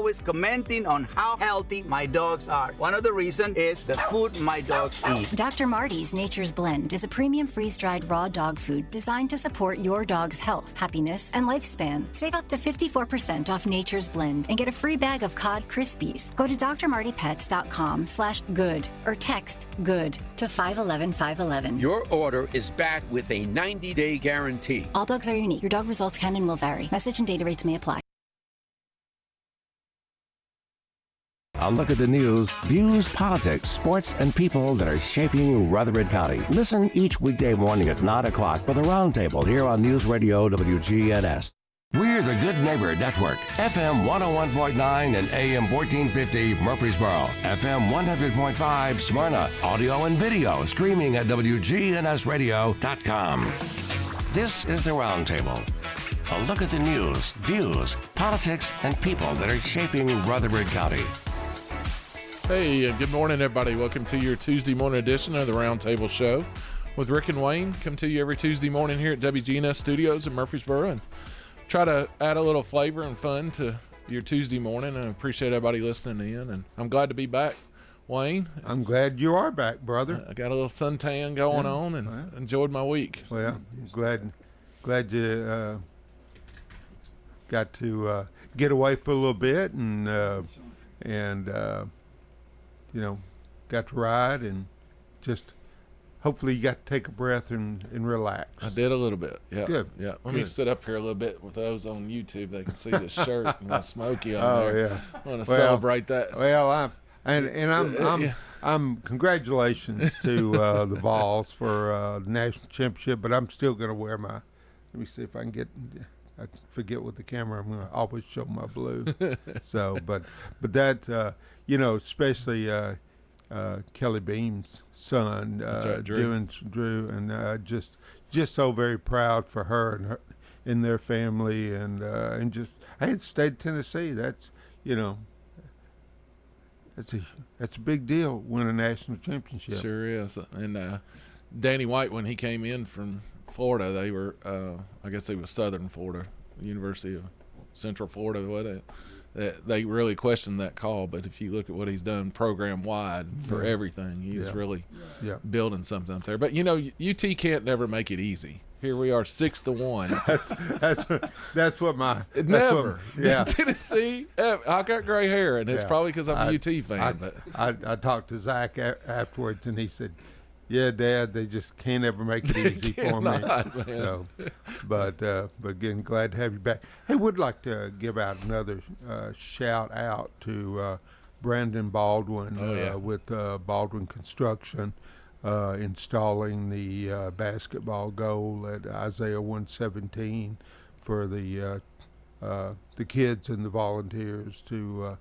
always commenting on how healthy my dogs are. One of the reasons is the food my dogs eat. Dr. Marty's Nature's Blend is a premium freeze-dried raw dog food designed to support your dog's health, happiness, and lifespan. Save up to 54% off Nature's Blend and get a free bag of cod Crispies. Go to drmartypets.com/good or text GOOD to 511-511. Your order is back with a 90-day guarantee. All dogs are unique. Your dog results can and will vary. Message and data rates may apply. A look at the news, views, politics, sports, and people that are shaping Rutherford County. Listen each weekday morning at 9 o'clock for the Roundtable here on News Radio WGNS. We're the Good Neighbor Network, FM 101.9 and AM 1450 Murfreesboro, FM 100.5 Smyrna, audio and video streaming at WGNSradio.com. This is the Roundtable. A look at the news, views, politics, and people that are shaping Rutherford County. Hey, good morning, everybody. Welcome to your Tuesday morning edition of the Roundtable Show with Rick and Wayne. Come to you every Tuesday morning here at WGNS Studios in Murfreesboro and try to add a little flavor and fun to your Tuesday morning. I appreciate everybody listening in, and I'm glad to be back, Wayne. I'm glad you are back, brother. I got a little suntan going on and enjoyed my week. Well, glad you got to get away for a little bit and got to ride and just hopefully you got to take a breath and relax. I did a little bit. Yeah. Good. Yeah. Let me sit up here a little bit with those on YouTube. They can see the shirt and my smoky on there. Yeah. I want to celebrate that. Well, I'm congratulations to the Vols for the national championship, but I'm still going to wear my. Let me see if I can get. I forget what the camera. I'm going to always show my blue. So, but that especially Kelly Beam's son, right, Drew, and just so very proud for her and their family, and just I had stayed in Tennessee. That's that's a big deal. Win a national championship. Sure is. And Danny White, when he came in from Florida, they were I guess they was Southern Florida, University of Central Florida. They really questioned that call, but if you look at what he's done program-wide for everything, he's really building something up there. But, UT can't never make it easy. Here we are, 6-1. That's what my – Never. Tennessee, I got gray hair, and it's probably because I'm a UT fan. I talked to Zach afterwards, and he said, yeah, Dad, they just can't ever make it easy for me. So, but again, glad to have you back. Hey, would like to give out another shout out to Brandon Baldwin with Baldwin Construction, installing the basketball goal at Isaiah 117 for the kids and the volunteers to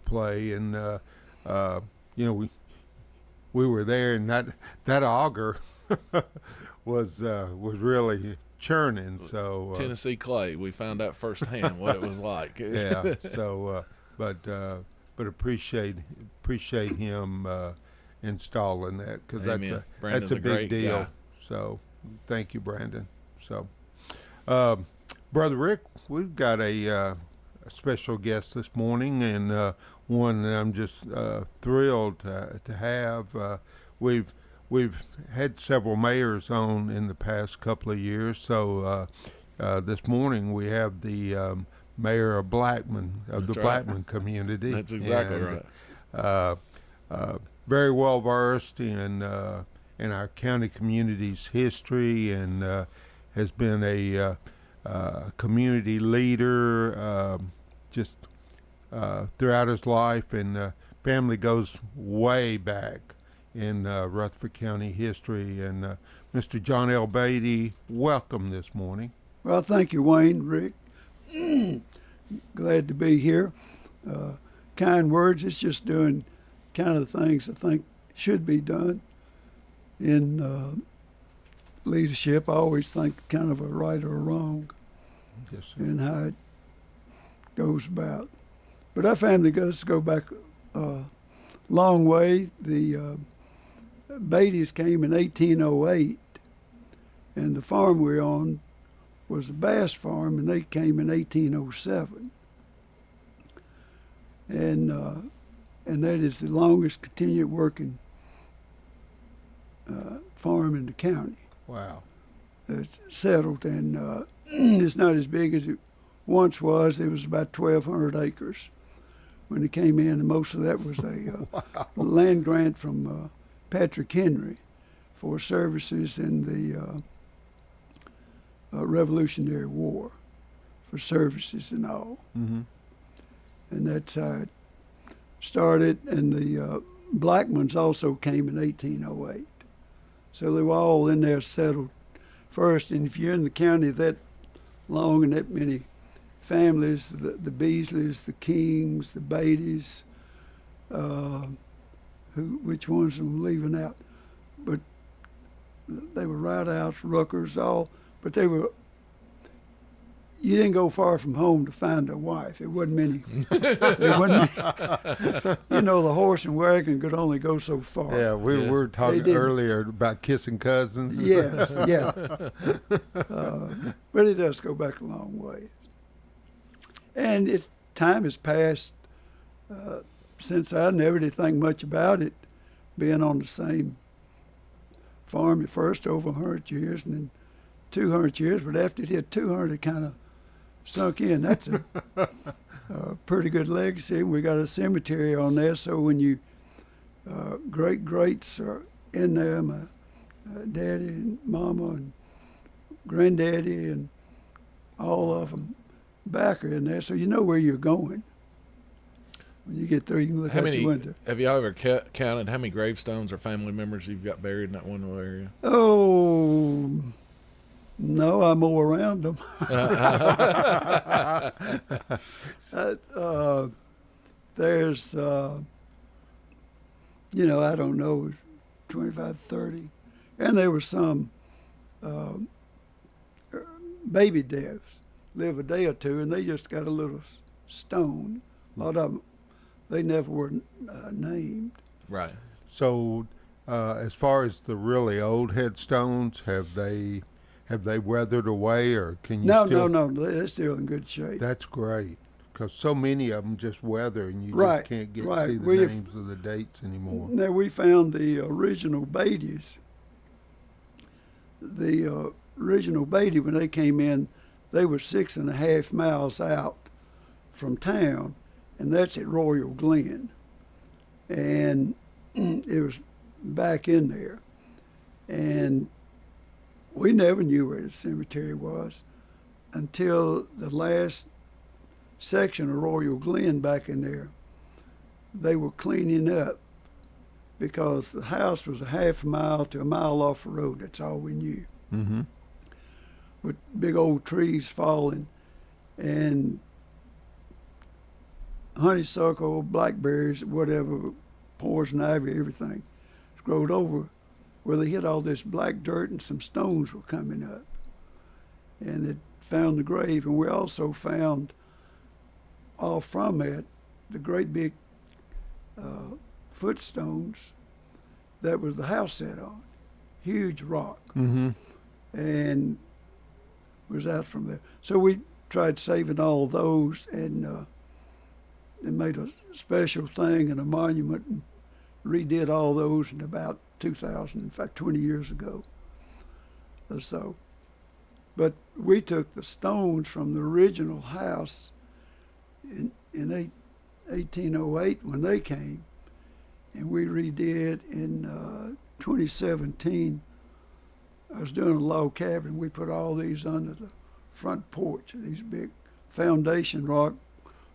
play, and we were there, and that auger was really churning. So Tennessee clay, we found out firsthand what it was like. Yeah. So, but appreciate him installing that, because that's a big deal. Guy. So, thank you, Brandon. So, Brother Rick, we've got a special guest this morning, and one that I'm just thrilled to have. We've had several mayors on in the past couple of years, so this morning we have the mayor of Blackman, of the Blackman community. That's exactly right. Very well versed in our county community's history, and has been a community leader just throughout his life, and family goes way back in Rutherford County history. And Mr. John L. Batey, welcome this morning. Well, thank you, Wayne, Rick. Glad to be here. Kind words, it's just doing kind of things I think should be done in leadership. I always think kind of a right or a wrong, Yes, sir. and how it goes about. But our family does go back a long way. The Bateys came in 1808, and the farm we're on was a Bass farm, and they came in 1807. and that is the longest continued working farm in the county. Wow. It's settled, and it's not as big as it once was. It was about 1,200 acres when it came in, and most of that was a land grant from Patrick Henry for services in the Revolutionary War, for services and all. Mm-hmm. And that's how it started. And the Blackmans also came in 1808. So they were all in there settled first. And if you're in the county that long and that many families, the Beasleys, the Kings, the Bateys, which ones I'm leaving out, but they were Rideouts, Ruckers, all, but they were, you didn't go far from home to find a wife. It wasn't many. It wasn't many. The horse and wagon could only go so far. Yeah, we were talking earlier about kissing cousins. Yes, yeah. But it does go back a long way. And time has passed since I never did think much about it, being on the same farm at first over 100 years and then 200 years, but after it hit 200, it kind of sunk in. That's a pretty good legacy. We got a cemetery on there, so when you great-greats are in there, my daddy and mama and granddaddy and all of them back are in there, so you know where you're going. When you get there, you can look out the window. Have you ever counted how many gravestones or family members you've got buried in that one area? Oh, no, I mow around them. There's, I don't know, 25, 30. And there were some baby deaths, live a day or two, and they just got a little stone. A lot of them, they never were named. Right. So, as far as the really old headstones, have they weathered away, or can you still? No, they're still in good shape. That's great, because so many of them just weather, and you Right, just can't see right. the names of the dates anymore. Now, we found the original Bateys. The original Batey, when they came in, they were 6.5 miles out from town, and that's at Royal Glen. And it was back in there. And we never knew where the cemetery was until the last section of Royal Glen back in there. They were cleaning up because the house was a half a mile to a mile off the road. That's all we knew. Mm-hmm. With big old trees falling and honeysuckle, blackberries, whatever, poison ivy, everything. It's growed over where they hit all this black dirt and some stones were coming up. And it found the grave. And we also found off from it the great big footstones that was the house set on. Huge rock. Mm-hmm. And was out from there. So we tried saving all those and made a special thing and a monument and redid all those in about 2000, in fact 20 years ago or so. But we took the stones from the original house in 1808 when they came, and we redid in 2017. I was doing a log cabin. We put all these under the front porch, these big foundation rock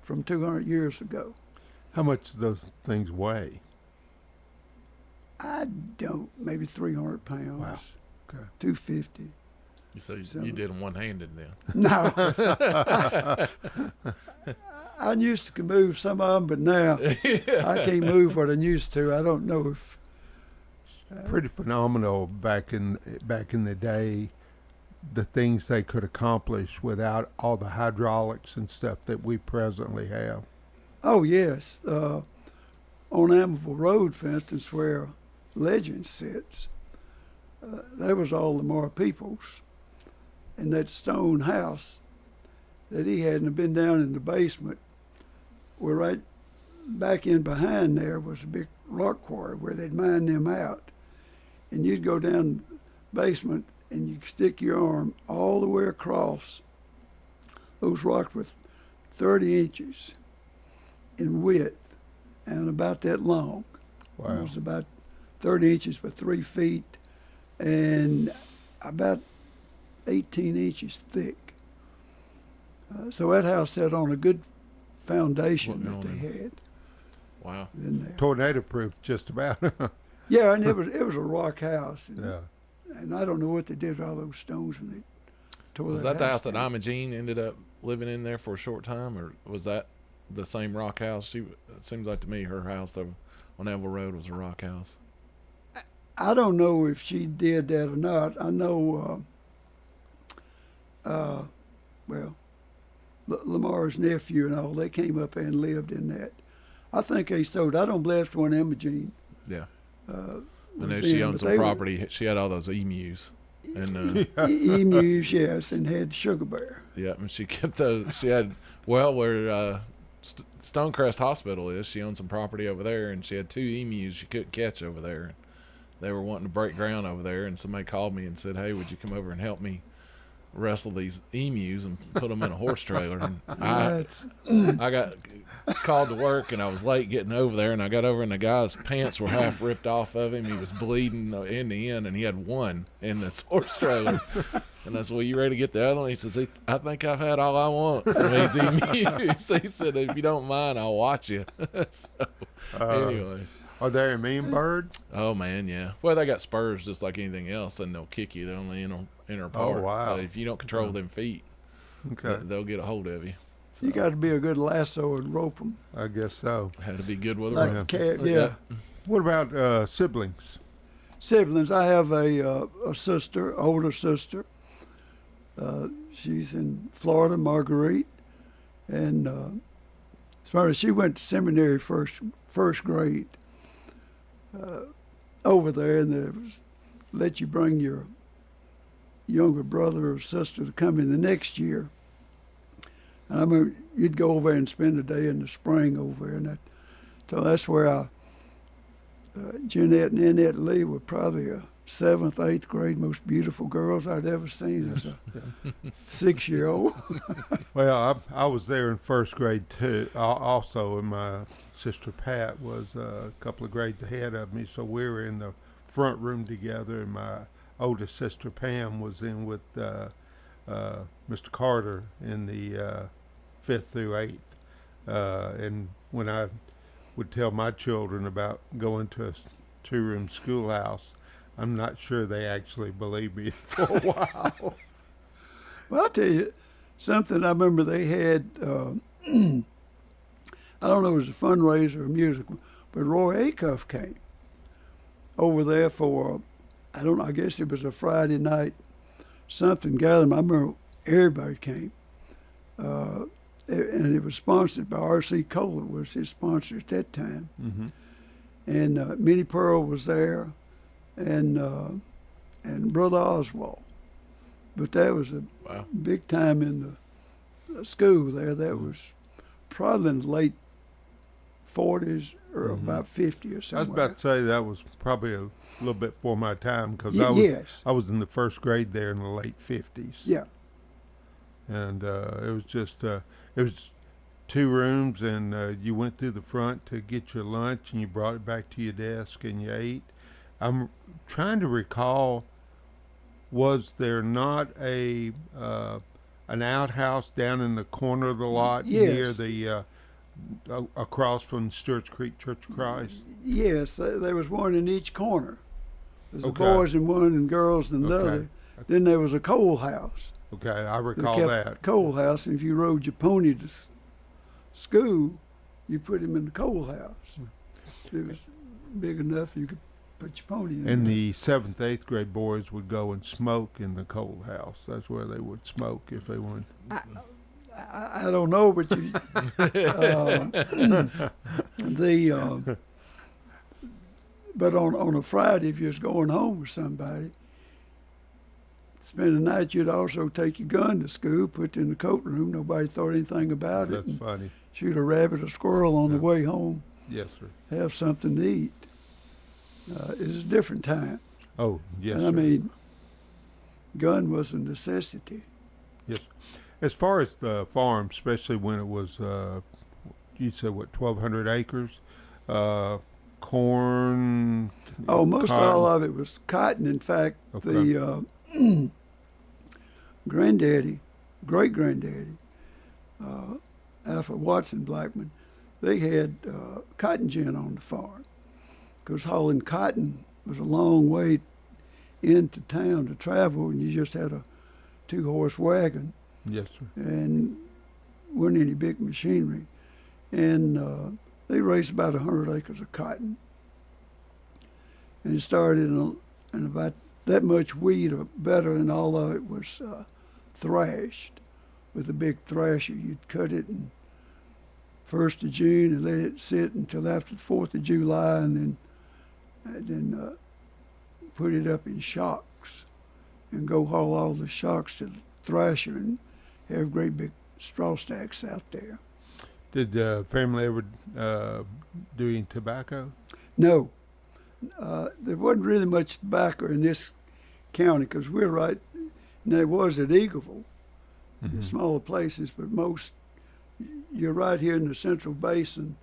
from 200 years ago. How much do those things weigh? I don't, maybe 300 pounds. Wow. Okay. 250. So you did them one-handed then? No. I used to move some of them, but now I can't move what I used to. I don't know if. Pretty phenomenal back in the day, the things they could accomplish without all the hydraulics and stuff that we presently have. Oh yes, on Amityville Road, for instance, where Legend sits, there was all the Moore peoples, and that stone house that he had, and been down in the basement. We're right back in behind there was a big rock quarry where they'd mine them out. And you'd go down the basement and you stick your arm all the way across. Those rocks were 30 inches in width and about that long. Wow. It was about 30 inches by 3 feet and about 18 inches thick. So that house sat on a good foundation that they had. Wow. In there. Tornado proof, just about. Yeah, and it was a rock house. And, Yeah. and I don't know what they did with all those stones when they tore Was that the house that down. Imogene ended up living in there for a short time, or was that the same rock house? It seems like to me her house on Evel Road was a rock house. I don't know if she did that or not. I know, Lamar's nephew and all, they came up there and lived in that. I think they sold. I don't believe it's one Imogene. Yeah. I was know she in, owned but some they were- property. She had all those emus. And Emus, yes, and had Sugar Bear. yeah, and she kept those. She had, well, where Stonecrest Hospital is, she owned some property over there, and she had 2 emus she couldn't catch over there. They were wanting to break ground over there, and somebody called me and said, "Hey, would you come over and help me wrestle these emus and put them in a horse trailer?" And I got called to work, and I was late getting over there, and I got over, and the guy's pants were half ripped off of him. He was bleeding in the end, and he had one in this horse trailer. And I said, "Well, you ready to get the other one?" He says, "I think I've had all I want from these emus." He said, "If you don't mind, I'll watch you." So, anyways. Are they a mean bird? Oh, man, yeah. Well, they got spurs just like anything else, and they'll kick you. They're on the inner part. Oh, wow. If you don't control them feet, Okay. they'll get a hold of you. So, You got to be a good lasso and rope them. I guess so. had to be good with a Like rope. a cat, yeah. What about siblings? Siblings. I have a sister, older sister. She's in Florida, Marguerite, and as far as she went to seminary first grade over there, and there was let you bring your younger brother or sister to come in the next year. And I mean, you'd go over there and spend a day in the spring over there, and so that's where Jeanette and Annette Lee were probably a 7th, 8th grade most beautiful girls I'd ever seen as a 6-year-old. Well, I was there in first grade too. Also, and my sister Pat was a couple of grades ahead of me, so we were in the front room together. And my oldest sister Pam was in with Mr. Carter in the 5th through 8th. And when I would tell my children about going to a 2-room schoolhouse, I'm not sure they actually believed me for a while. Well, I'll tell you something. I remember they had, I don't know if it was a fundraiser or musical, but Roy Acuff came over there for, I don't know, I guess it was a Friday night something gathering. I remember everybody came. And it was sponsored by R.C. Kohler, was his sponsor at that time. Mm-hmm. And Minnie Pearl was there, and Brother Oswald. But that was a Wow. big time in the school there. That was probably in the late 40s or about 50 or I was something. about to say that was probably a little bit before my time because Yes. I was in the first grade there in the late 50s. Yeah. And it was just it was 2 rooms, and you went through the front to get your lunch, and you brought it back to your desk, and you ate. I'm trying to recall, was there not an outhouse down in the corner of the lot near Yes. the across from Stewart's Creek Church of Christ? Yes, there was one in each corner. There was Okay. the boys in one and girls in the Okay. other. Then there was a coal house. Okay, I They recall kept that. coal house, and if you rode your pony to school, you put him in the coal house. It was big enough you could put your pony in. And there. the 7th, 8th grade boys would go and smoke in the coal house. That's where they would smoke if they wanted. I don't know, but you, but on a Friday, if you was going home with somebody, spend the night. You'd also take your gun to school, put it in the coat room. Nobody thought anything about it. That's funny. Shoot a rabbit or squirrel on the way home. Yes, sir. Have something to eat. It was a different time. Oh, yes, and sir. I mean, gun was a necessity. Yes. As far as the farm, especially when it was, you said, 1,200 acres? Corn? Oh, most cotton. all of it was cotton. In fact, the great-granddaddy, Alfred Watson Blackman, they had cotton gin on the farm because hauling cotton was a long way into town to travel, and you just had a 2-horse wagon. Yes, sir. And wasn't any big machinery. And they raised about 100 acres of cotton. And it started in about that much wheat or better, and all of it was thrashed with a big thrasher. You'd cut it in 1st of June and let it sit until after the 4th of July, and then put it up in shocks and go haul all the shocks to the thrasher and have great big straw stacks out there. Did the family ever do any tobacco? No. There wasn't really much tobacco in this county because we're right, and there was at Eagleville, smaller places, but most, you're right here in the Central Basin.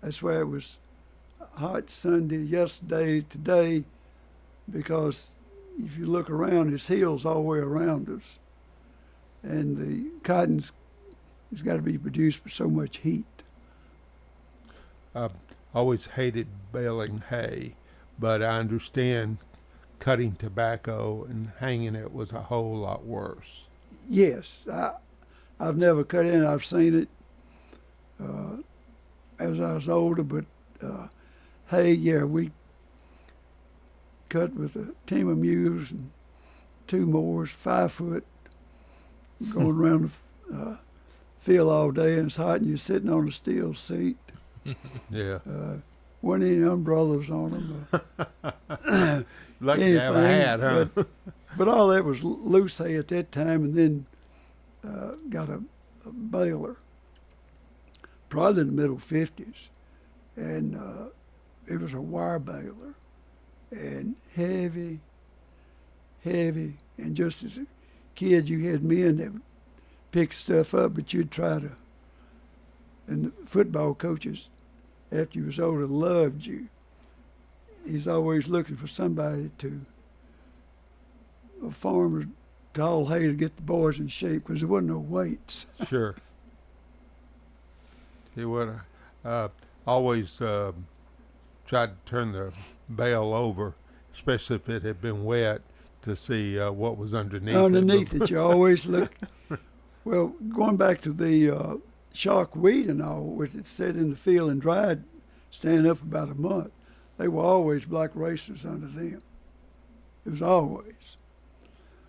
That's where it was hot Sunday, yesterday, today, because if you look around, there's hills all the way around us. And the cotton's has got to be produced with so much heat. I always hated baling hay, but I understand cutting tobacco and hanging it was a whole lot worse. Yes, I've never cut in. I've seen it as I was older, but hay, yeah, we cut with a team of mules and 2 mowers, 5 foot, going around the field all day, and it's hot, and you're sitting on a steel seat. Yeah. Weren't any umbrellas on them. Lucky to have a hat, huh? But all that was loose hay at that time, and then got a baler, probably in the middle 50s, and it was a wire baler, and heavy, and just as a kid, you had men that would pick stuff up, but you'd try to, and the football coaches, after you was older, loved you. He's always looking for somebody a farmer to haul hay to get the boys in shape because there wasn't no weights. Sure. See what I always tried to turn the bale over, especially if it had been wet, to see what was underneath. Underneath it, you always look. Well, going back to the shock wheat and all, which it set in the field and dried, standing up about a month, they were always black racers under them. It was always.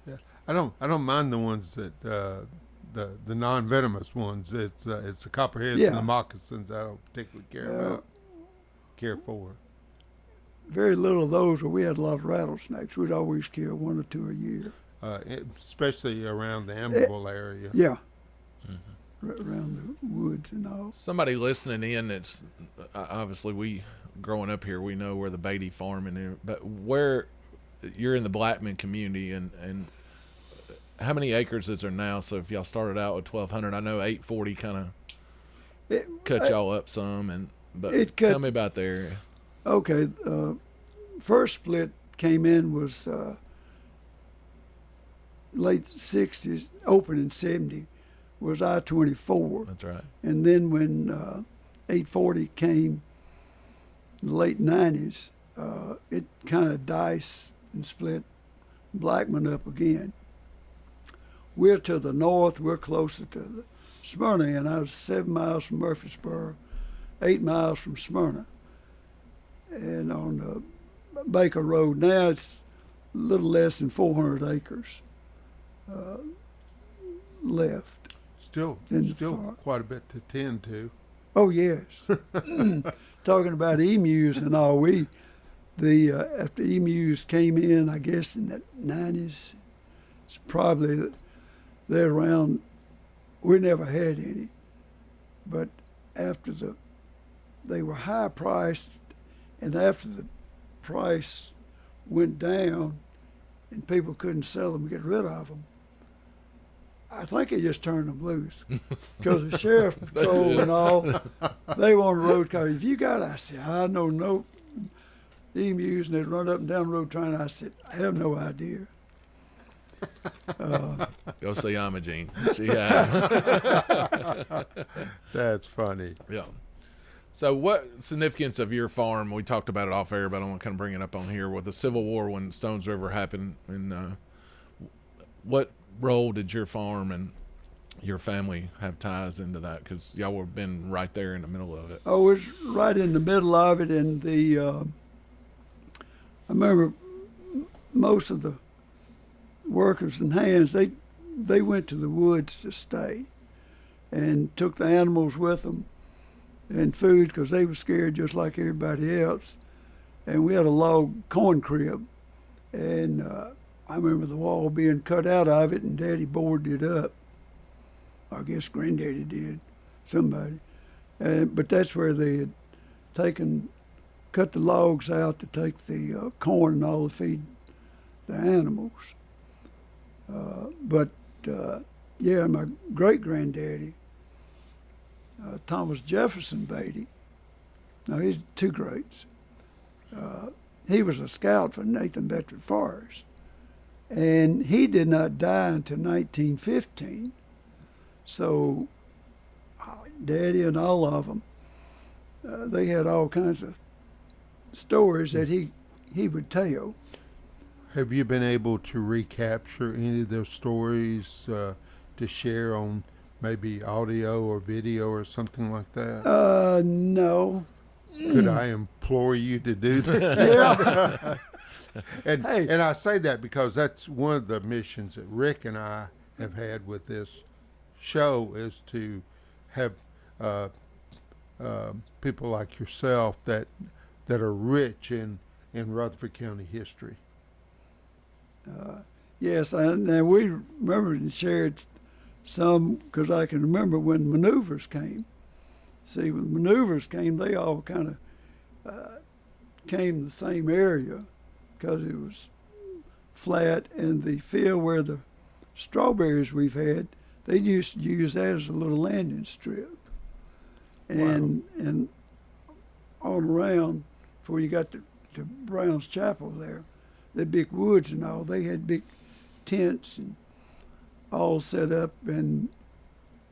Yeah, I don't mind the ones that the non-venomous ones. It's the copperheads and the moccasins I don't particularly care for. Very little of those, but we had a lot of rattlesnakes. We'd always kill 1 or 2 a year. Especially around the Amerville area. Yeah. Around the woods and all. Somebody listening in, that's obviously we growing up here, we know where the Batey farm and but where you're in the Blackman community, and how many acres is there now? So if y'all started out with 1,200, I know 840 kind of cut y'all up some, but tell me about the area. Okay, first split came in was late 60s, open in 70, was I-24. That's right. And then when 840 came in the late 90s, it kind of diced and split Blackman up again. We're to the north, we're closer to the Smyrna, and I was 7 miles from Murfreesboro, 8 miles from Smyrna. And on Baker Road now, it's a little less than 400 acres left. Still quite a bit to tend to. Oh yes. Talking about emus and all, after emus came in, I guess in the 90s, It's probably they're around. We never had any, but after they were high priced, and after the price went down, and people couldn't sell them, get rid of them. I think they just turned them loose because the sheriff patrol and all, they wanted road cars. If you got, I said, I know no emus, and they'd run up and down the road trying. I said, I have no idea. Go see Imogene. That's funny. Yeah. So what significance of your farm, we talked about it off air, but I want to kind of bring it up on here, with the Civil War when Stones River happened, and what role did your farm and your family have ties into that? Because y'all have been right there in the middle of it. Oh, it was right in the middle of it, and I remember most of the workers and hands, they went to the woods to stay and took the animals with them and food because they were scared just like everybody else. And we had a log corn crib, and I remember the wall being cut out of it, and Daddy boarded it up. I guess Granddaddy did, somebody. But that's where they had cut the logs out to take the corn and all to feed the animals. Yeah, my great-granddaddy, Thomas Jefferson Batey, now he's two greats. He was a scout for Nathan Bedford Forrest, and he did not die until 1915. So Daddy and all of them, they had all kinds of stories that he would tell. Have you been able to recapture any of those stories to share on maybe audio or video or something like that? No. Could I implore you to do that? Yeah. And I say that because that's one of the missions that Rick and I have had with this show, is to have people like yourself that are rich in Rutherford County history. Yes, and we remember and shared some, because I can remember when maneuvers came. See, when maneuvers came, they all kind of came the same area because it was flat, and the field where the strawberries we've had, they used to use that as a little landing strip. And Wow. And all around, before you got to Brown's Chapel there, the big woods and all, they had big tents and all set up, and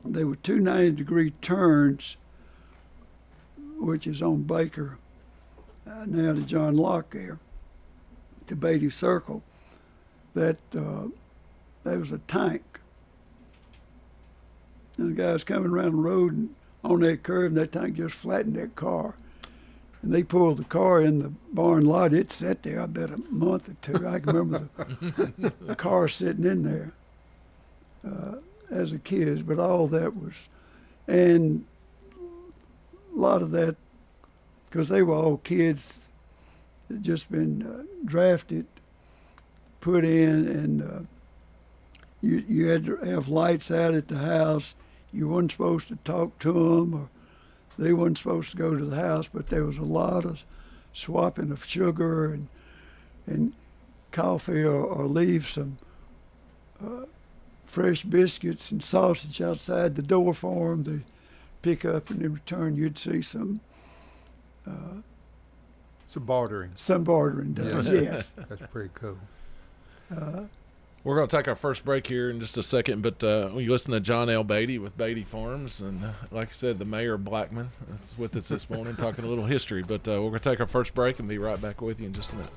they were 2 90-degree turns, which is on Baker, now to John Locke there, to Batey Circle, that there was a tank. And the guys coming around the road and on that curve, and that tank just flattened that car. And they pulled the car in the barn lot. It sat there, I bet, a month or two. I can remember the car sitting in there as a kid. But all that was, and a lot of that, because they were all kids that just been drafted, put in, and you had to have lights out at the house. You weren't supposed to talk to them, or they weren't supposed to go to the house, but there was a lot of swapping of sugar and coffee, or leave some fresh biscuits and sausage outside the door for them to pick up, and in return you'd see some bartering. Some bartering done, yes. That's pretty cool. We're going to take our first break here in just a second, but we listen to John L. Batey with Batey Farms, and like I said, the mayor of Blackman is with us this morning, talking a little history. But we're going to take our first break and be right back with you in just a minute.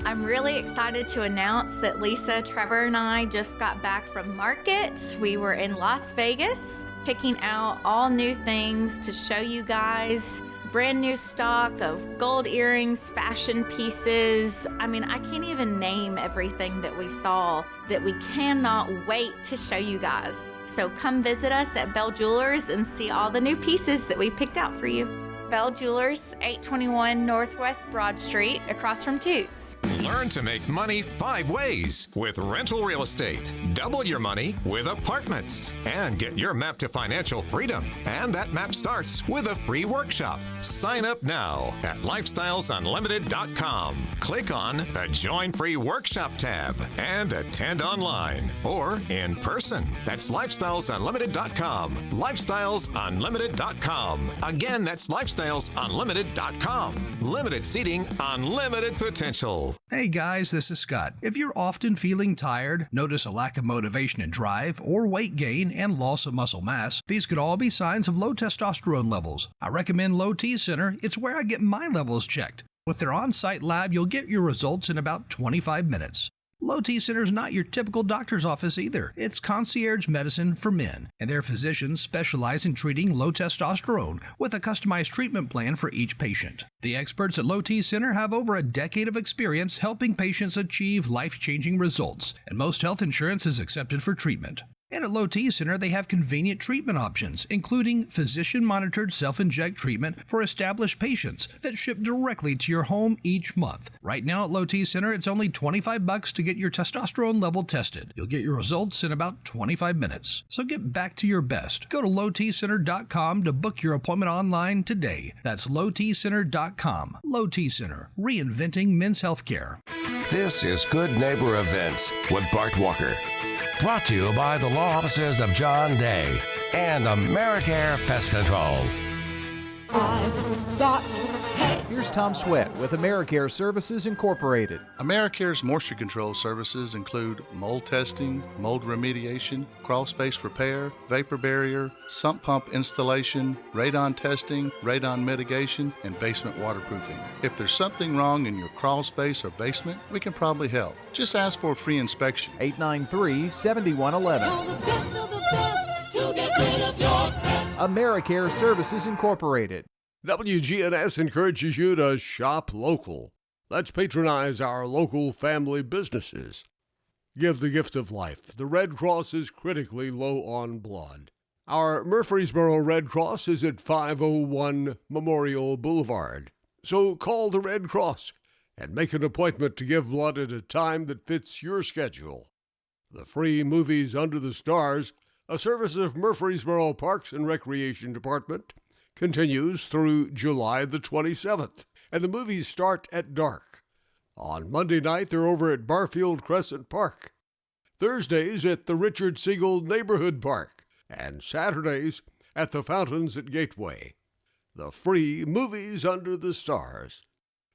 I'm really excited to announce that Lisa, Trevor, and I just got back from market. We were in Las Vegas, picking out all new things to show you guys. Brand new stock of gold earrings, fashion pieces. I mean, I can't even name everything that we saw that we cannot wait to show you guys. So come visit us at Bell Jewelers and see all the new pieces that we picked out for you. Bell Jewelers, 821 Northwest Broad Street, across from Toots. Learn to make money 5 ways with rental real estate. Double your money with apartments. And get your map to financial freedom. And that map starts with a free workshop. Sign up now at lifestylesunlimited.com. Click on the Join Free Workshop tab and attend online or in person. That's lifestylesunlimited.com. Lifestylesunlimited.com. Again, that's lifestylesunlimited.com. Limited seating, unlimited potential. Hey guys, this is Scott. If you're often feeling tired, notice a lack of motivation and drive, or weight gain and loss of muscle mass, these could all be signs of low testosterone levels. I recommend Low T Center. It's where I get my levels checked. With their on-site lab, you'll get your results in about 25 minutes. Low T Center is not your typical doctor's office either. It's concierge medicine for men, and their physicians specialize in treating low testosterone with a customized treatment plan for each patient. The experts at Low T Center have over a decade of experience helping patients achieve life-changing results, and most health insurance is accepted for treatment. And at Low T Center, they have convenient treatment options, including physician-monitored self-inject treatment for established patients that ship directly to your home each month. Right now at Low T Center, it's only $25 to get your testosterone level tested. You'll get your results in about 25 minutes. So get back to your best. Go to lowtcenter.com to book your appointment online today. That's lowtcenter.com. Low T Center, reinventing men's healthcare. This is Good Neighbor Events with Bart Walker. Brought to you by the law offices of John Day and AmeriCare Pest Control. I've got pets. Here's Tom Sweat with AmeriCare Services Incorporated. AmeriCare's moisture control services include mold testing, mold remediation, crawl space repair, vapor barrier, sump pump installation, radon testing, radon mitigation, and basement waterproofing. If there's something wrong in your crawl space or basement, we can probably help. Just ask for a free inspection. 893-7111. The best of the best to get rid of your pets. AmeriCare Services Incorporated. WGNS encourages you to shop local. Let's patronize our local family businesses. Give the gift of life. The Red Cross is critically low on blood. Our Murfreesboro Red Cross is at 501 Memorial Boulevard. So call the Red Cross and make an appointment to give blood at a time that fits your schedule. The free Movies Under the Stars, a service of Murfreesboro Parks and Recreation Department, continues through July the 27th, and the movies start at dark. On Monday night, they're over at Barfield Crescent Park. Thursdays at the Richard Siegel Neighborhood Park, and Saturdays at the Fountains at Gateway. The free Movies Under the Stars.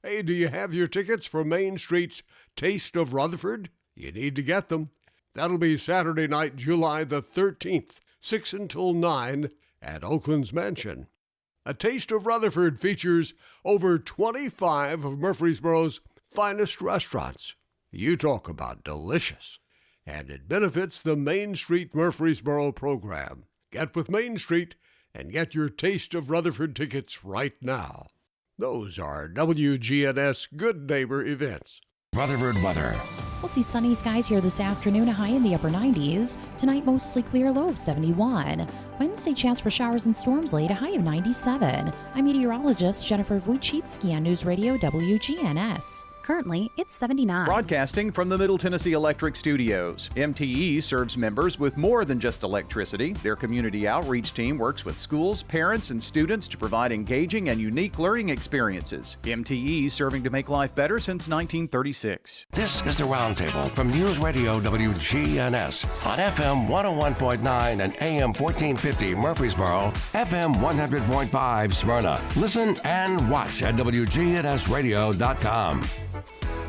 Hey, do you have your tickets for Main Street's Taste of Rutherford? You need to get them. That'll be Saturday night, July the 13th, 6 until 9 at Oakland's Mansion. A Taste of Rutherford features over 25 of Murfreesboro's finest restaurants. You talk about delicious. And it benefits the Main Street Murfreesboro program. Get with Main Street and get your Taste of Rutherford tickets right now. Those are WGNS Good Neighbor events. Rutherford weather. We'll see sunny skies here this afternoon, a high in the upper 90s. Tonight, mostly clear, low of 71. Wednesday, chance for showers and storms late, a high of 97. I'm meteorologist Jennifer Wojcicki on News Radio WGNS. Currently, it's 79. Broadcasting from the Middle Tennessee Electric Studios. MTE serves members with more than just electricity. Their community outreach team works with schools, parents, and students to provide engaging and unique learning experiences. MTE serving to make life better since 1936. This is the Roundtable from News Radio WGNS on FM 101.9 and AM 1450 Murfreesboro, FM 100.5 Smyrna. Listen and watch at WGNSradio.com.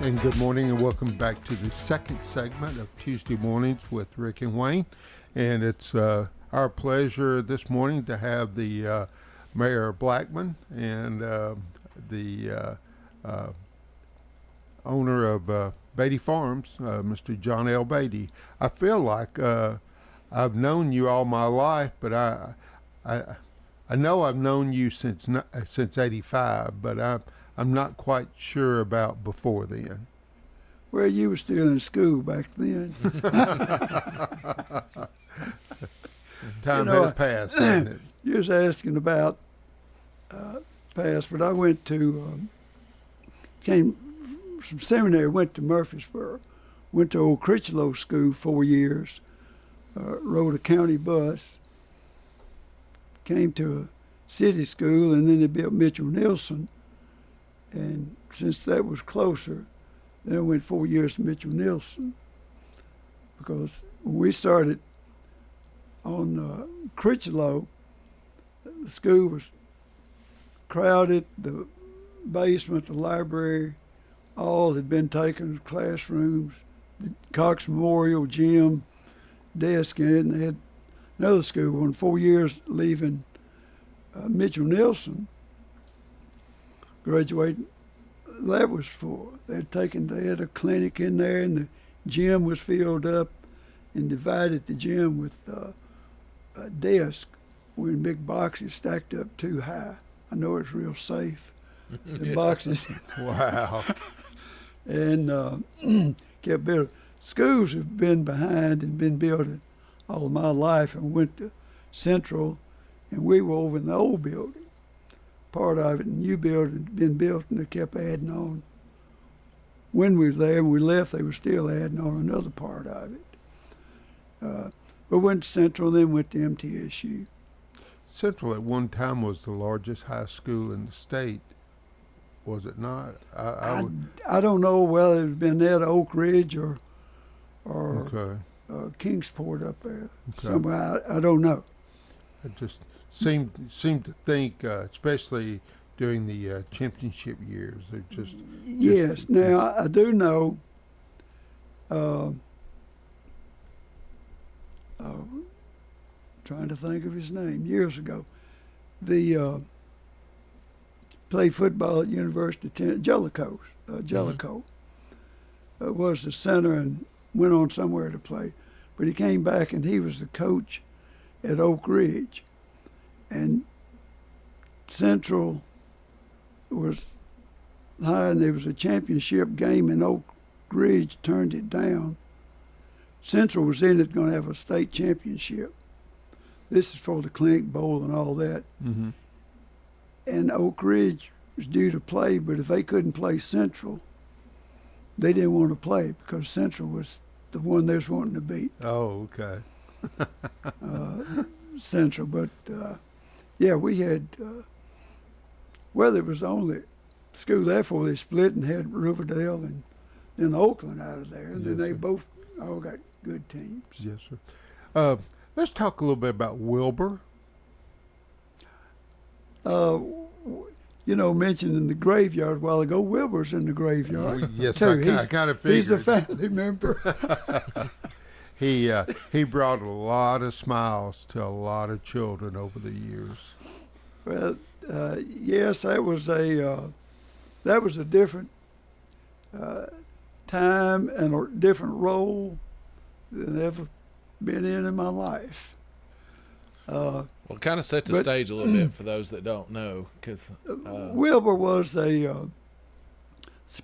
And good morning and welcome back to the second segment of Tuesday Mornings with Rick and Wayne. And it's our pleasure this morning to have the Mayor Blackman and the owner of Batey Farms, Mr. John L. Batey. I feel like I've known you all my life, but I know I've known you since '85, but I'm not quite sure about before then. Well, you were still in school back then. Time has passed, hasn't it? You was asking about passed, but I went to, came from seminary, went to Murfreesboro, went to Old Critchlow School 4 years, rode a county bus, came to a city school, and then they built Mitchell Nilsson. And since that was closer, then I went 4 years to Mitchell Nilsson. Because when we started on Critchlow, the school was crowded, the basement, the library, all had been taken, classrooms, the Cox Memorial Gym, desk in it, and they had another school. In 4 years leaving Mitchell Nilsson, graduating, that was full. They had a clinic in there, and the gym was filled up, and divided the gym with a desk with big boxes stacked up too high. I know it's real safe. The boxes. Wow. And kept building. Schools have been behind and been building all of my life, and went to Central, and we were over in the old building. Part of it, a new building had been built, and they kept adding on. When we were there and we left, they were still adding on another part of it. But went to Central, then went to MTSU. Central at one time was the largest high school in the state, was it not? I don't know whether it had been at Oak Ridge or okay. Kingsport up there. Okay. Somewhere, I don't know. I just seemed to think, especially during the championship years, they just. Yes. Now I do know. Trying to think of his name. Years ago, the played football at University of Tennessee. Jellicoe was the center and went on somewhere to play, but he came back and he was the coach at Oak Ridge, and Central was high, and there was a championship game, and Oak Ridge turned it down. Central was in it, going to have a state championship. This is for the Clinic Bowl and all that. Mm-hmm. And Oak Ridge was due to play, but if they couldn't play Central, they didn't want to play because Central was the one they was wanting to beat. Oh, okay. Central, but yeah, we had. Well, there was only school there before they split and had Riverdale and then Oakland out of there, and then they both all got good teams. Yes, sir. Let's talk a little bit about Wilbur. Mentioned in the graveyard a while ago, Wilbur's in the graveyard. Yes, too. I kind of figured. He's a family member. He brought a lot of smiles to a lot of children over the years. Well, yes, that was a different time and a different role than ever been in my life. Well, kind of set the stage a little bit for those that don't know, because Wilbur was it's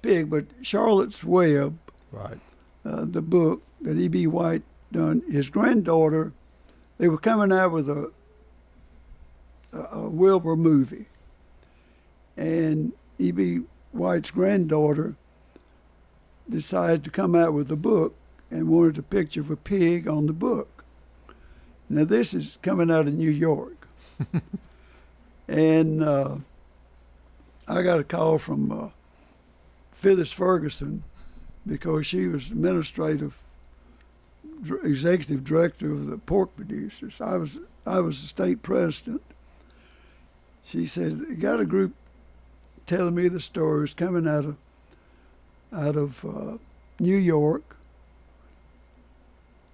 big, but Charlotte's Web, right? The book that E.B. White done. His granddaughter, they were coming out with a Wilbur movie, and E.B. White's granddaughter decided to come out with a book and wanted a picture of a pig on the book. Now this is coming out of New York, and I got a call from Phyllis Ferguson because she was executive director of the pork producers. I was the state president. She said, "I got a group telling me the stories coming out of New York,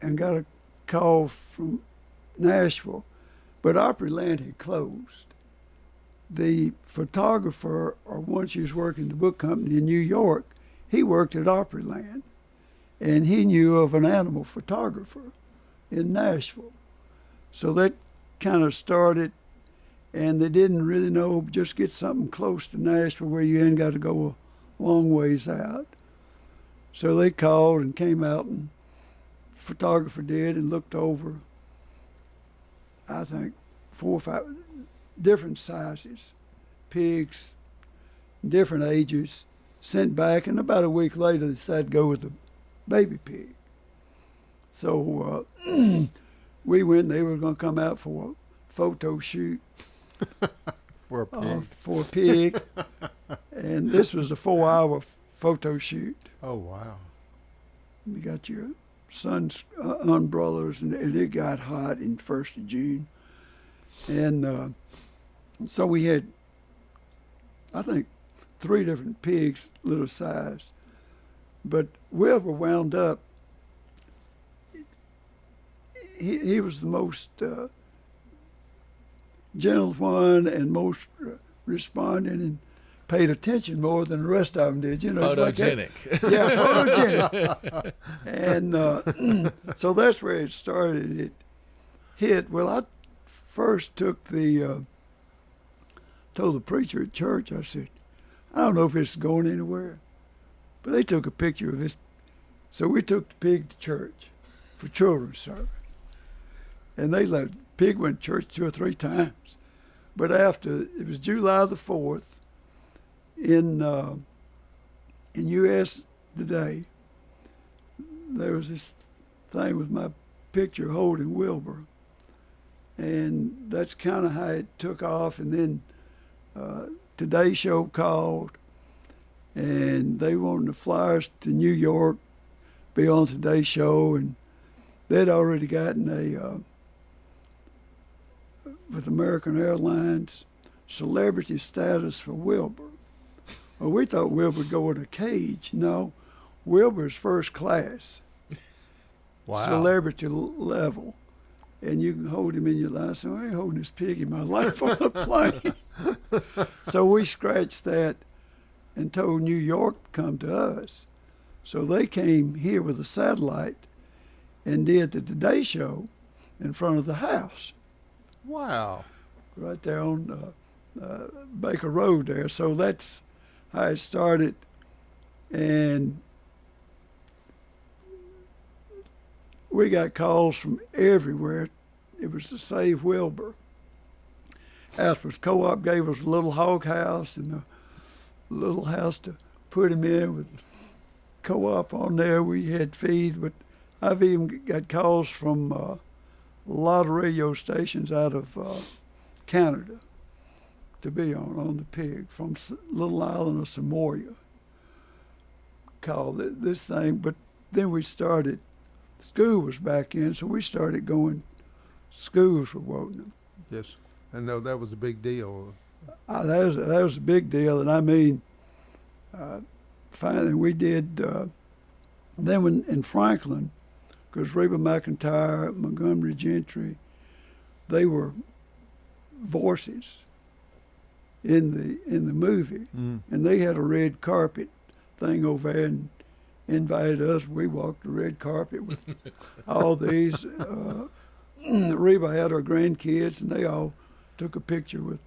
and got a call from Nashville, but Opryland had closed. The photographer, or one she was working at the book company in New York, he worked at Opryland, and he knew of an animal photographer in Nashville. So that kind of started, and they didn't really know, just get something close to Nashville where you ain't got to go a long ways out. So they called and came out, and photographer did, and looked over, I think, 4 or 5 different sizes pigs, different ages, sent back, and about a week later they decided to go with the baby pig. So we went. They were going to come out for a photo shoot for a pig. And this was a 4-hour photo shoot. Oh wow! You got your son's umbrellas, and it got hot in 1st of June, and so we had, I think, 3 different pigs, little size, but Wilbur wound up. He was the most gentle one and most responding and paid attention more than the rest of them did. You know, photogenic. Photogenic. And so that's where it started. It hit. Well, I first told the preacher at church, I said, I don't know if it's going anywhere, but they took a picture of this. So we took the pig to church for children's service. And they let the pig went to church 2 or 3 times. But after, it was July the 4th, in U.S. Today, there was this thing with my picture holding Wilbur. And that's kind of how it took off. And then Today Show called, and they wanted the flyers to New York, be on Today Show, and they'd already gotten with American Airlines, celebrity status for Wilbur. Well, we thought Wilbur would go in a cage. No, Wilbur's first class. Wow. Celebrity level. And you can hold him in your life. So I ain't holding this pig in my life on a plane. So we scratched that and told New York to come to us. So they came here with a satellite and did the Today Show in front of the house. Wow. Right there on Baker Road there. So that's how it started. And we got calls from everywhere. It was to save Wilbur. Ashford's Co-op gave us a little hog house and a little house to put him in with Co-op on there. We had feed, but I've even got calls from a lot of radio stations out of Canada to be on the pig from little island of Samoa. Called this thing, but then we started. School was back in, so we started going. Schools were wanting them. Yes, I know that was a big deal. That was a big deal, and I mean, finally we did. Then when in Franklin, because Reba McEntire, Montgomery Gentry, they were voices in the movie, and they had a red carpet thing over there and invited us. We walked the red carpet with all these. Reba had her grandkids, and they all took a picture with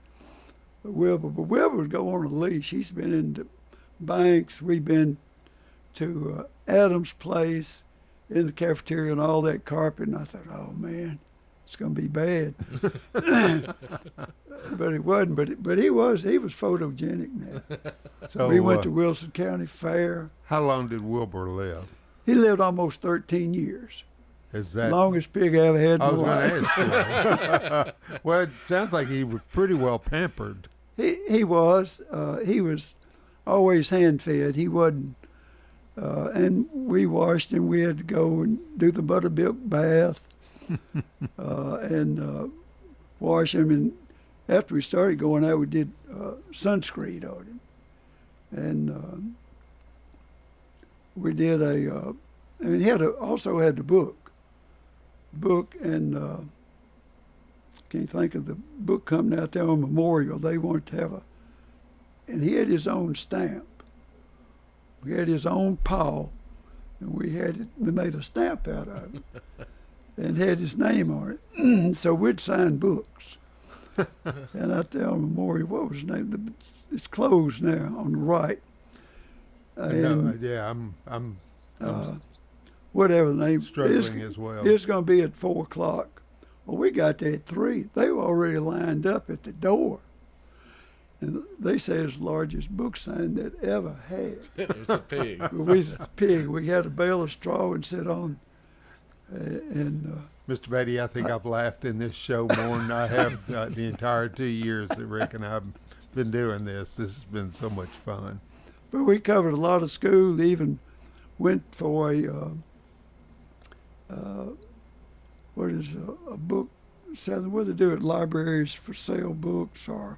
Wilbur. But Wilbur would go on a leash. He's been into banks. We've been to Adam's place in the cafeteria and all that carpet. And I thought, oh man, it's going to be bad. But it wasn't. But he was photogenic now. So we went to Wilson County Fair. How long did Wilbur live? He lived almost 13 years. Is that longest pig I ever had in I was my going life. to ask you. Well, it sounds like he was pretty well pampered. He was. He was always hand-fed. He wasn't. And we washed him. We had to go and do the buttermilk bath and wash him. And after we started going out, we did sunscreen on him. And we did and he also had the book and can't think of the book coming out there on Memorial. They wanted to have and he had his own stamp. We had his own paw, and we made a stamp out of it and had his name on it. So we'd sign books. And out there on Memorial, what was his name? It's closed now on the right. I'm whatever the name. Struggling as well. It's going to be at 4:00. Well, we got there at 3. They were already lined up at the door. And they say it's the largest book sign that ever had. It was a pig. We was a pig. We had a bale of straw and sit on. Mr. Batey, I think I've laughed in this show more than I have the entire 2 years that Rick and I've been doing this. This has been so much fun. But we covered a lot of school, even went for a book selling, what they do at libraries for sale books or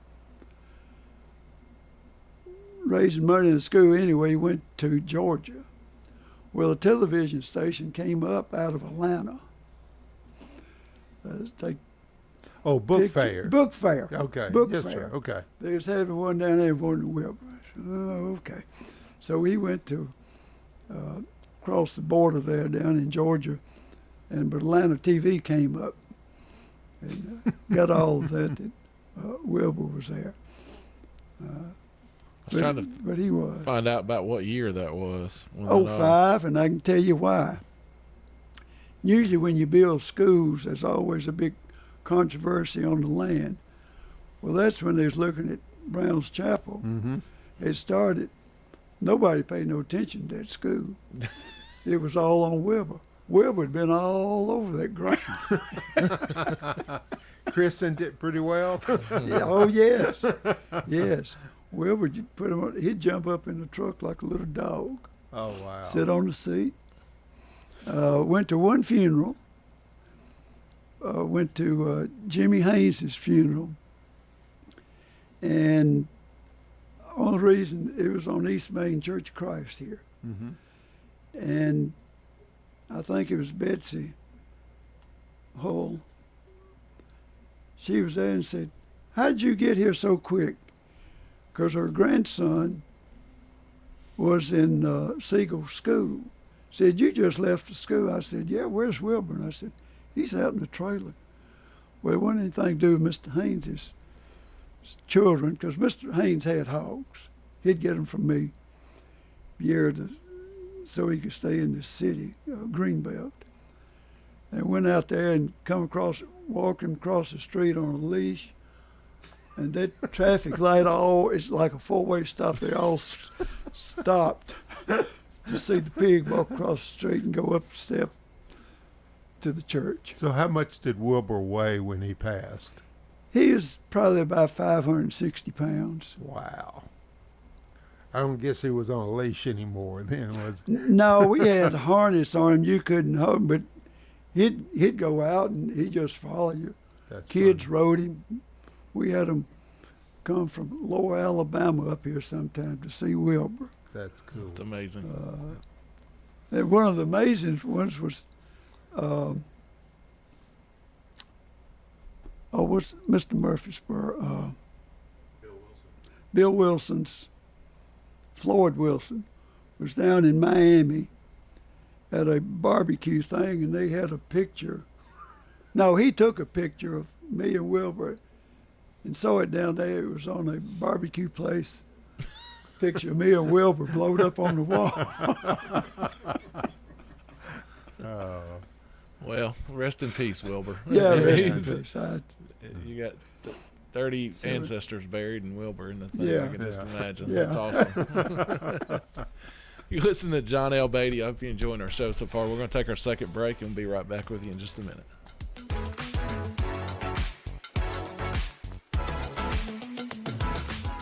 raising money in the school. Anyway, he went to Georgia. Well, a television station came up out of Atlanta. Book fair. Book fair. Okay. Book yes, fair. Sir. Okay. They was having one down there, one in Wilbur. I said, oh, okay. So we went to cross the border there down in Georgia, but Atlanta TV came up and got all of that Wilbur was there. I was trying to find out about what year that was. 05, and I can tell you why. Usually when you build schools, there's always a big controversy on the land. Well, that's when they was looking at Brown's Chapel. Mm-hmm. It started, nobody paid no attention to that school. It was all on Wilbur. Wilbur had been all over that ground. Christened it pretty well. Yeah, oh, yes. Yes. Wilbur, you put him on, he'd jump up in the truck like a little dog. Oh, wow. Sit on the seat. Went to one funeral. Went to Jimmy Haynes' funeral. And only reason, it was on East Main Church of Christ here. Mm-hmm. And I think it was Betsy Hull. She was there and said, how did you get here so quick? Because her grandson was in Siegel School. Said, you just left the school. I said, yeah, where's Wilbur? And I said, he's out in the trailer. Well, it wasn't anything to do with Mr. Haynes' children, because Mr. Haynes had hogs. He'd get them from me so he could stay in the city, Greenbelt. And went out there and walking across the street on a leash. And that traffic light, it's like a four-way stop. They all stopped to see the pig walk across the street and go up the step to the church. So how much did Wilbur weigh when he passed? He was probably about 560 pounds. Wow. I don't guess he was on a leash anymore then, was he? No, we had a harness on him. You couldn't hold him, but he'd go out and he'd just follow you. That's Kids funny. rode him. We had him come from Lower Alabama up here sometime to see Wilbur. That's cool. That's amazing. And one of the amazing ones was, what's Mr. Murfreesboro? Bill Wilson's, Floyd Wilson, was down in Miami at a barbecue thing, and they had a picture. No, he took a picture of me and Wilbur and saw it down there. It was on a barbecue place. Picture of me and Wilbur blowed up on the wall. Well, rest in peace, Wilbur. Yeah, rest in peace. You got 30 ancestors buried in Wilbur in the thing. Yeah. I can just imagine. Yeah. That's awesome. You listen to John L. Batey. I hope you're enjoying our show so far. We're going to take our second break and we'll be right back with you in just a minute.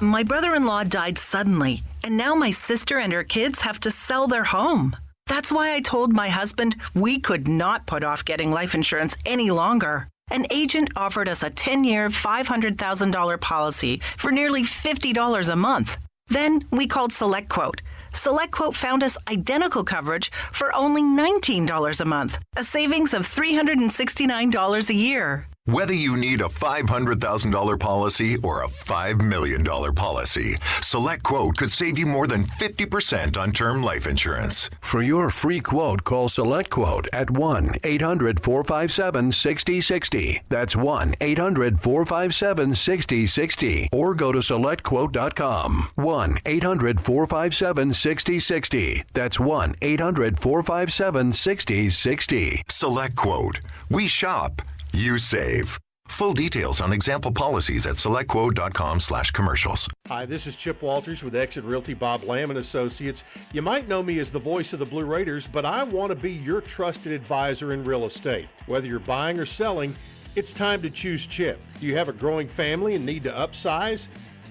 My brother-in-law died suddenly, and now my sister and her kids have to sell their home. That's why I told my husband we could not put off getting life insurance any longer. An agent offered us a 10-year, $500,000 policy for nearly $50 a month. Then we called SelectQuote. SelectQuote found us identical coverage for only $19 a month, a savings of $369 a year. Whether you need a $500,000 policy or a $5 million policy, SelectQuote could save you more than 50% on term life insurance. For your free quote, call SelectQuote at 1-800-457-6060. That's 1-800-457-6060. Or go to SelectQuote.com. 1-800-457-6060. That's 1-800-457-6060. SelectQuote. We shop. You save. Full details on example policies at selectquote.com/commercials. Hi, this is Chip Walters with Exit Realty Bob Lamb & Associates. You might know me as the voice of the Blue Raiders, but I want to be your trusted advisor in real estate. Whether you're buying or selling, it's time to choose Chip. Do you have a growing family and need to upsize?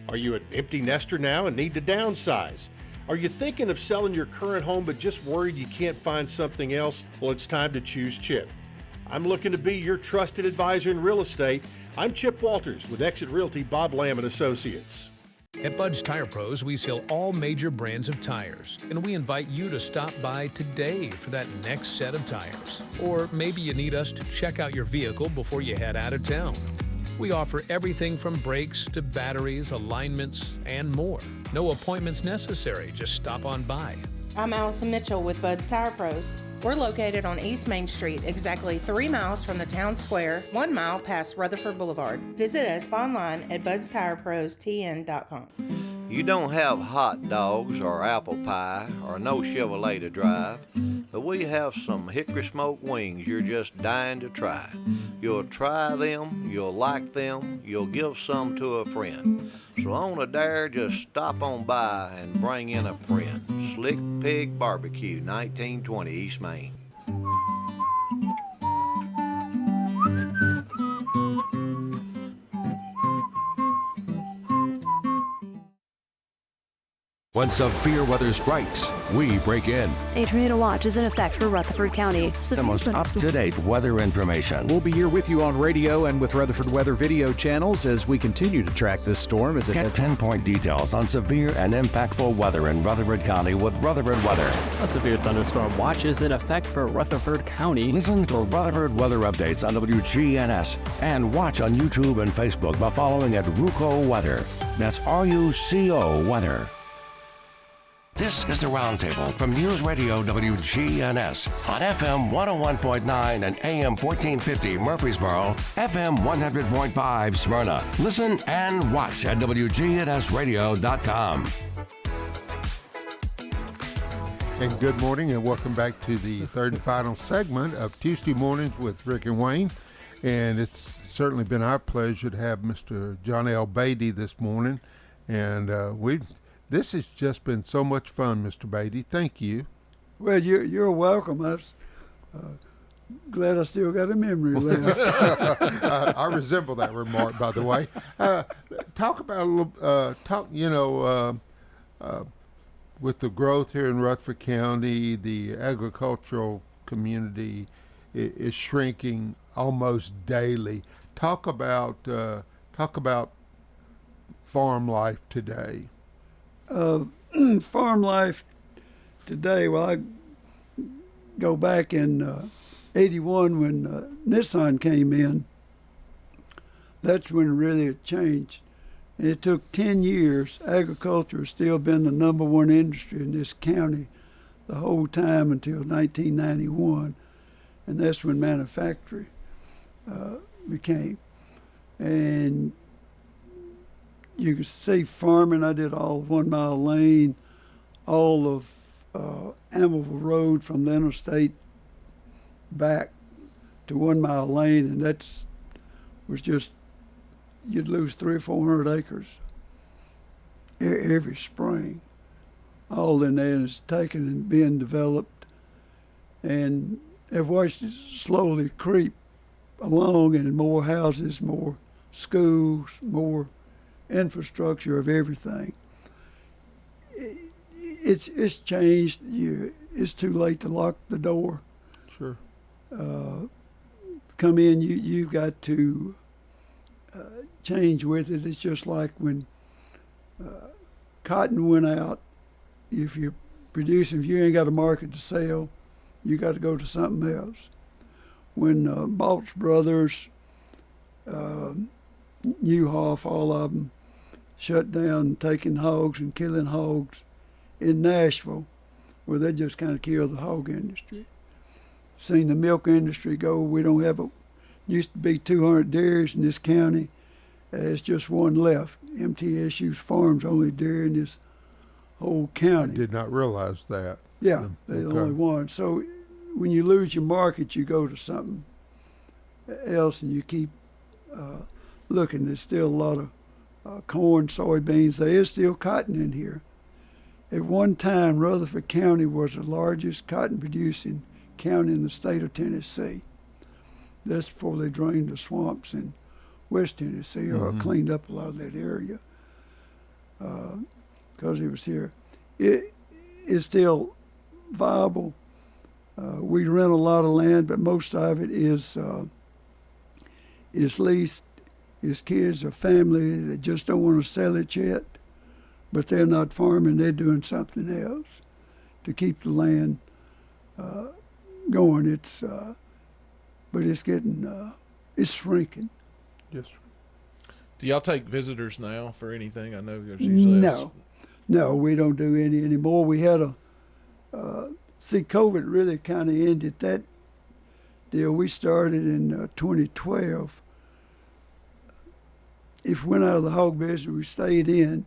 Are you an empty nester now and need to downsize? Are you thinking of selling your current home but just worried you can't find something else? Well, it's time to choose Chip. I'm looking to be your trusted advisor in real estate. I'm Chip Walters with Exit Realty Bob Lamb & Associates. At Bud's Tire Pros, we sell all major brands of tires, and we invite you to stop by today for that next set of tires. Or maybe you need us to check out your vehicle before you head out of town. We offer everything from brakes to batteries, alignments, and more. No appointments necessary, just stop on by. I'm Allison Mitchell with Bud's Tire Pros. We're located on East Main Street, exactly 3 miles from the town square, 1 mile past Rutherford Boulevard. Visit us online at budstirepros.tn.com. You don't have hot dogs or apple pie or no Chevrolet to drive, but we have some hickory smoked wings you're just dying to try. You'll try them, you'll like them, you'll give some to a friend. So on a dare, just stop on by and bring in a friend. Slick Pig Barbecue, 1920 East Main. When severe weather strikes, we break in. A tornado watch is in effect for Rutherford County. The most up-to-date weather information. We'll be here with you on radio and with Rutherford Weather video channels as we continue to track this storm. As it Get 10-point details on severe and impactful weather in Rutherford County with Rutherford Weather. A severe thunderstorm watch is in effect for Rutherford County. Listen to Rutherford Weather updates on WGNS and watch on YouTube and Facebook by following at RUCO Weather. That's RUCO Weather. This is the Roundtable from News Radio WGNS on FM 101.9 and AM 1450 Murfreesboro, FM 100.5 Smyrna. Listen and watch at WGNSradio.com. And good morning and welcome back to the third and final segment of Tuesday Mornings with Rick and Wayne. And it's certainly been our pleasure to have Mr. John L. Batey this morning. And this has just been so much fun, Mr. Batey. Thank you. Well, you're welcome. I was glad I still got a memory left. I resemble that remark, by the way. Talk about a little, with the growth here in Rutherford County, the agricultural community is shrinking almost daily. Talk about farm life today. Farm life today, well, I go back in 81 when Nissan came in. That's when really it changed. And it took 10 years. Agriculture has still been the number one industry in this county the whole time until 1991. And that's when manufacturing became. And you could see farming. I did all of 1 Mile Lane, all of Amiable Road from the interstate back to 1 Mile Lane, and that's was just, you'd lose 300 or 400 acres every spring. All in there is taken and being developed, and I've watched it slowly creep along, and more houses, more schools, more infrastructure of everything. It's changed. It's too late to lock the door. Sure. Come in, you've got to change with it. It's just like when cotton went out. If you're producing, if you ain't got a market to sell, you got to go to something else. When Balch Brothers, Newhoff, all of them, shut down taking hogs and killing hogs in Nashville, where they just kind of killed the hog industry. Seen the milk industry go. We don't have used to be 200 dairies in this county. There's just one left. MTSU's Farms only dairy in this whole county. I did not realize that. Yeah, they're the only one. So when you lose your market, you go to something else and you keep looking. There's still a lot of corn, soybeans. There is still cotton in here. At one time, Rutherford County was the largest cotton-producing county in the state of Tennessee. That's before they drained the swamps in West Tennessee or cleaned up a lot of that area because it was here. It is still viable. We rent a lot of land, but most of it is leased. His kids or family that just don't want to sell it yet, but they're not farming, they're doing something else to keep the land going. It's but it's getting it's shrinking. Yes. Do y'all take visitors now for anything? I know there's usually no, we don't do any anymore. We had see, COVID really kind of ended that deal. We started in 2012. If we went out of the hog business, we stayed in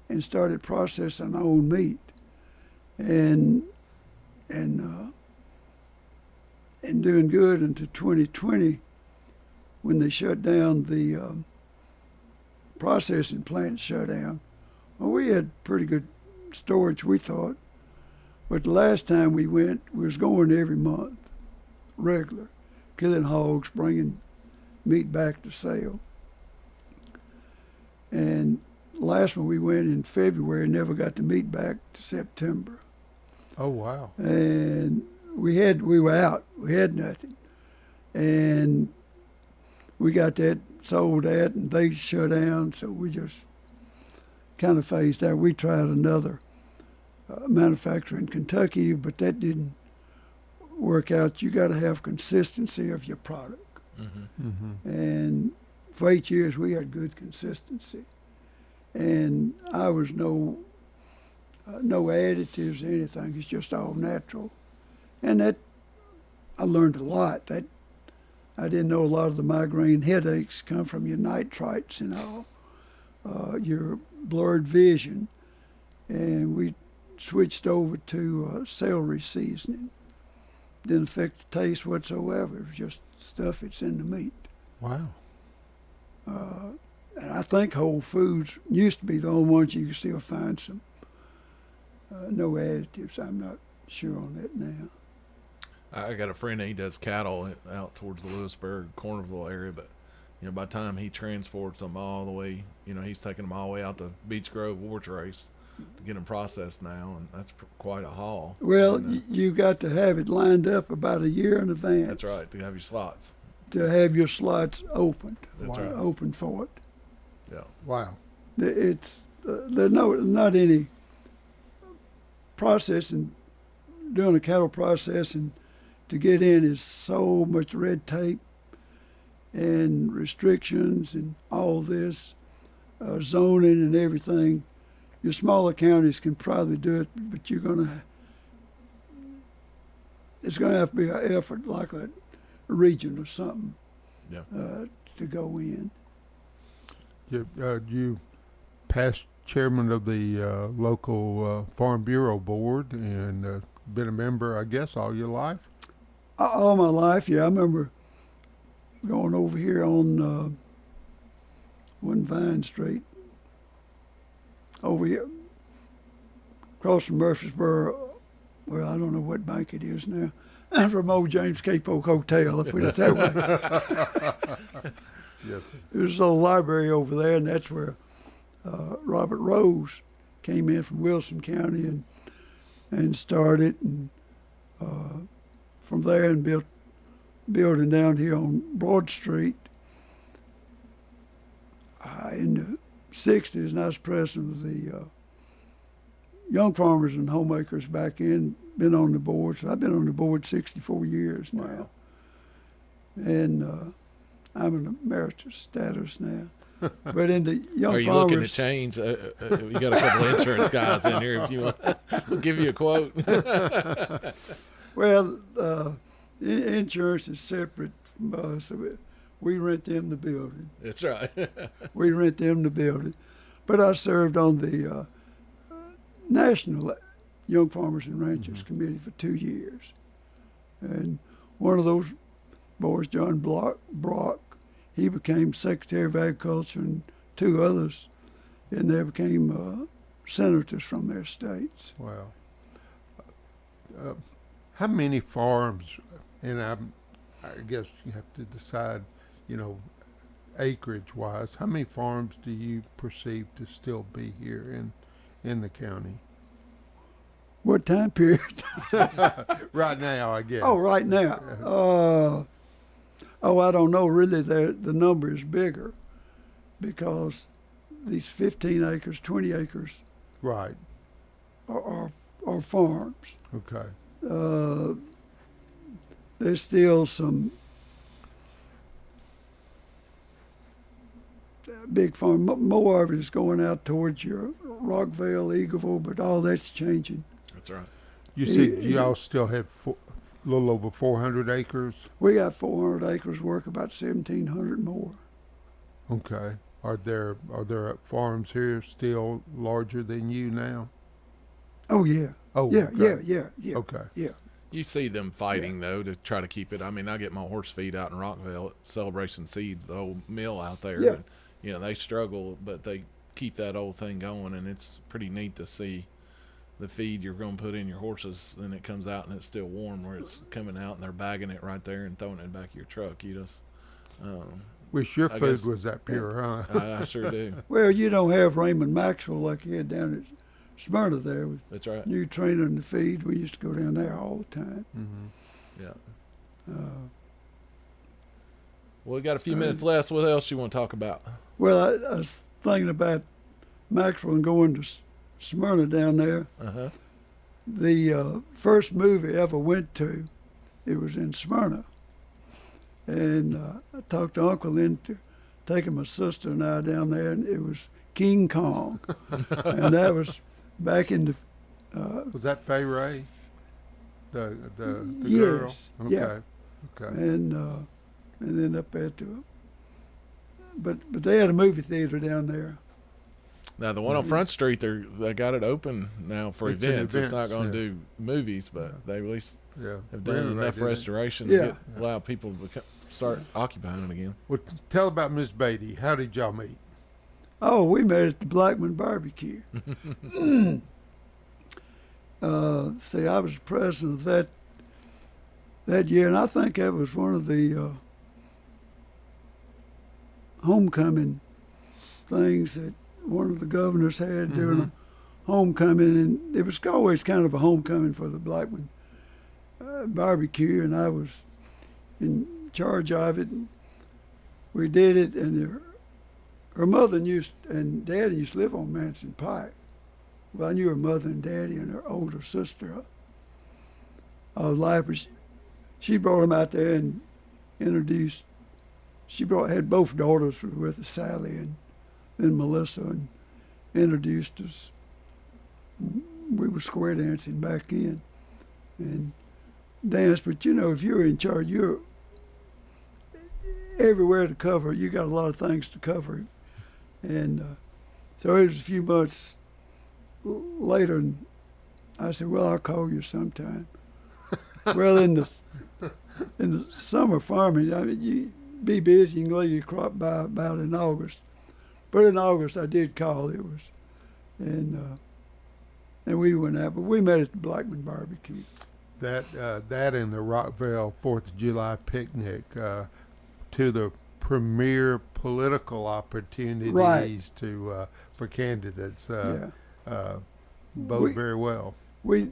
and started processing our own meat, and doing good until 2020 when they shut down the processing plant. Shut down. Well, we had pretty good storage, we thought, but the last time we went, we was going every month, regular, killing hogs, bringing meat back to sale. And last one we went in February, never got the meat back to September. Oh, wow. And we were out, we had nothing. And we got that, sold that, and they shut down, so we just kind of phased out. We tried another manufacturer in Kentucky, but that didn't work out. You got to have consistency of your product. And for 8 years, we had good consistency. And I was no additives or anything. It's just all natural. And that, I learned a lot. That I didn't know a lot of the migraine headaches come from your nitrites and all, your blurred vision. And we switched over to celery seasoning. Didn't affect the taste whatsoever. It was just stuff that's in the meat. Wow. And I think Whole Foods used to be the only ones you could still find some no additives. I'm not sure on that now. I got a friend, he does cattle out towards the Lewisburg, Cornerville area, but by the time he transports them all the way, he's taking them all the way out to Beech Grove War Trace to get them processed now, and that's quite a haul. Well, you got to have it lined up about a year in advance. That's right, to have your slots. To have your slots opened, That's right. open for it. Yeah. Wow. It's there's not any processing, doing a cattle processing to get in is so much red tape and restrictions and all this, zoning and everything. Your smaller counties can probably do it, but it's going to have to be an effort like a region or something to go in. You past chairman of the local Farm Bureau Board and been a member, I guess, all your life? All my life, yeah. I remember going over here on one Vine Street, over here, across from Murfreesboro. Well, I don't know what bank it is now. From old James K. Polk Hotel, I put it that way. Yes. There's a little library over there, and that's where Robert Rose came in from Wilson County and started, and from there and built building down here on Broad Street in the 60s, and I was president of the Young Farmers and Homemakers back in, been on the board. So I've been on the board 64 years now. Wow. And I'm an emeritus status now. But in the Young Are you Farmers... looking to change? We got a couple of insurance guys in here if you want. We'll give you a quote. Well, insurance is separate from us. We rent them the building. That's right. We rent them the building. But I served on the National Young Farmers and Ranchers Committee for 2 years. And one of those boys, John Brock, he became Secretary of Agriculture, and 2 others, and they became senators from their states. Wow. How many farms, and I guess you have to decide, acreage-wise, how many farms do you perceive to still be here in the county? What time period? Right now, I guess. Oh, right now. I don't know. Really, the number is bigger because these 15 acres, 20 acres, right, are farms. Okay. There's still some big farm. More of it is going out towards your Rockville, Eagleville, but all that's changing. That's right. You said y'all still have a little over 400 acres? We got 400 acres worth, about 1,700 more. Okay. Are there farms here still larger than you now? Oh, yeah. Oh, yeah, okay. yeah. Okay. Yeah. You see them fighting, though, to try to keep it. I mean, I get my horse feed out in Rockville at Celebration Seeds, the old mill out there. Yeah. And, they struggle, but they keep that old thing going, and it's pretty neat to see the feed you're going to put in your horses, and it comes out and it's still warm where it's coming out, and they're bagging it right there and throwing it back of your truck. You just wish your food was that pure, huh? I sure do. Well, you don't have Raymond Maxwell like you had down at Smyrna there with That's right. new trainer in the feed. We used to go down there all the time. Mm-hmm. Yeah. Well, we got a few minutes left. What else you want to talk about? Well, I was thinking about Maxwell and going to Smyrna down there. Uh-huh. The first movie I ever went to, it was in Smyrna. And I talked to Uncle into taking my sister and I down there, and it was King Kong. And that was back in the... was that Fay Ray? The yes, girl? Yeah. Okay. And then up at the... But they had a movie theater down there. Now, the one on Front Street, they got it open now for events. It's not going to do movies, but they at least have done enough restoration to allow people to start occupying it again. Well, tell about Miss Batey. How did y'all meet? Oh, we met at the Blackman Barbecue. See, I was president of that year, and I think that was one of the homecoming things that one of the governors had during a homecoming, and it was always kind of a homecoming for the Blackman barbecue, and I was in charge of it. And we did it, and her mother and daddy used to live on Manson Pike. Well, I knew her mother and daddy and her older sister. She brought them out there and introduced. Had both daughters with her, Sally and then Melissa, and introduced us. We were square dancing back in and danced, but if you're in charge, you're everywhere to cover. You got a lot of things to cover. And so it was a few months later, and I said, well, I'll call you sometime. Well, in the summer farming, I mean, you be busy, you can lay your crop by about in August. But in August, I did call. It was, and we went out. But we met at the Blackman Barbecue. That and the Rockville 4th of July picnic, two of the premier political opportunities for candidates, bode very well. We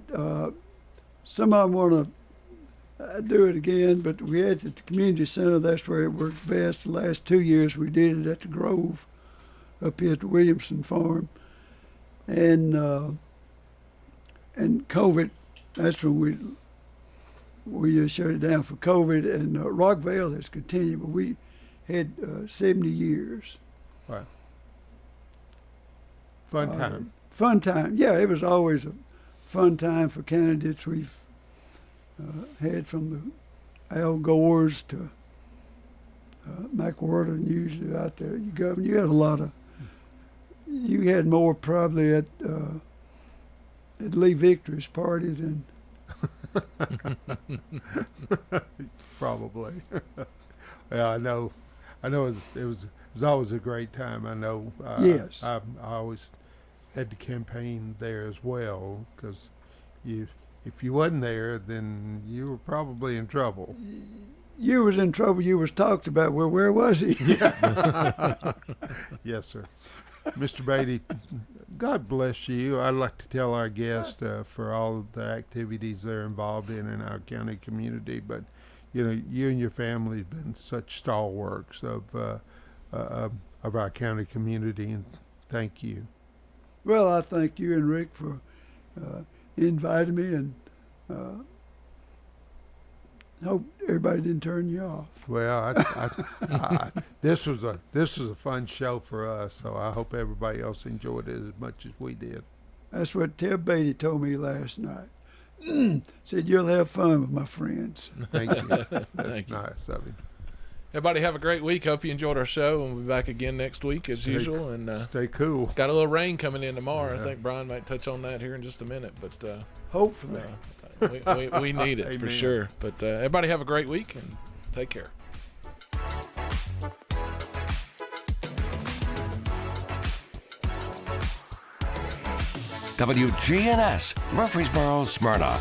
some of them want to do it again, but we had it at the community center. That's where it worked best. The last 2 years we did it at the Grove, up here at the Williamson farm, and COVID. That's when we just shut it down for COVID. And Rockville has continued, but we had 70 years. Wow. Fun time. Fun time. Yeah, it was always a fun time for candidates. We've had from the Al Gores to McWhorter, usually out there. You had a lot of. You had more probably at Lee Victory's party than. Probably. Yeah, I know. I know it was always a great time. I know. Yes. I always had to campaign there as well, because if you wasn't there, then you were probably in trouble. You was in trouble. You was talked about. Well, where was he? Yeah. Yes, sir. Mr. Batey, God bless you. I'd like to tell our guests for all of the activities they're involved in our county community, but you and your family have been such stalwarts of our county community, and thank you. Well, I thank you and Rick for inviting me, and hope everybody didn't turn you off. Well, this was a fun show for us, so I hope everybody else enjoyed it as much as we did. That's what Ted Batey told me last night. Said, you'll have fun with my friends. Thank you. That's Thank you. nice of you. Everybody have a great week. Hope you enjoyed our show, and we'll be back again next week as usual. And stay cool. Got a little rain coming in tomorrow. Yeah. I think Brian might touch on that here in just a minute, but hopefully we need it for sure. But everybody have a great week and take care. WGNS, Murfreesboro, Smyrna.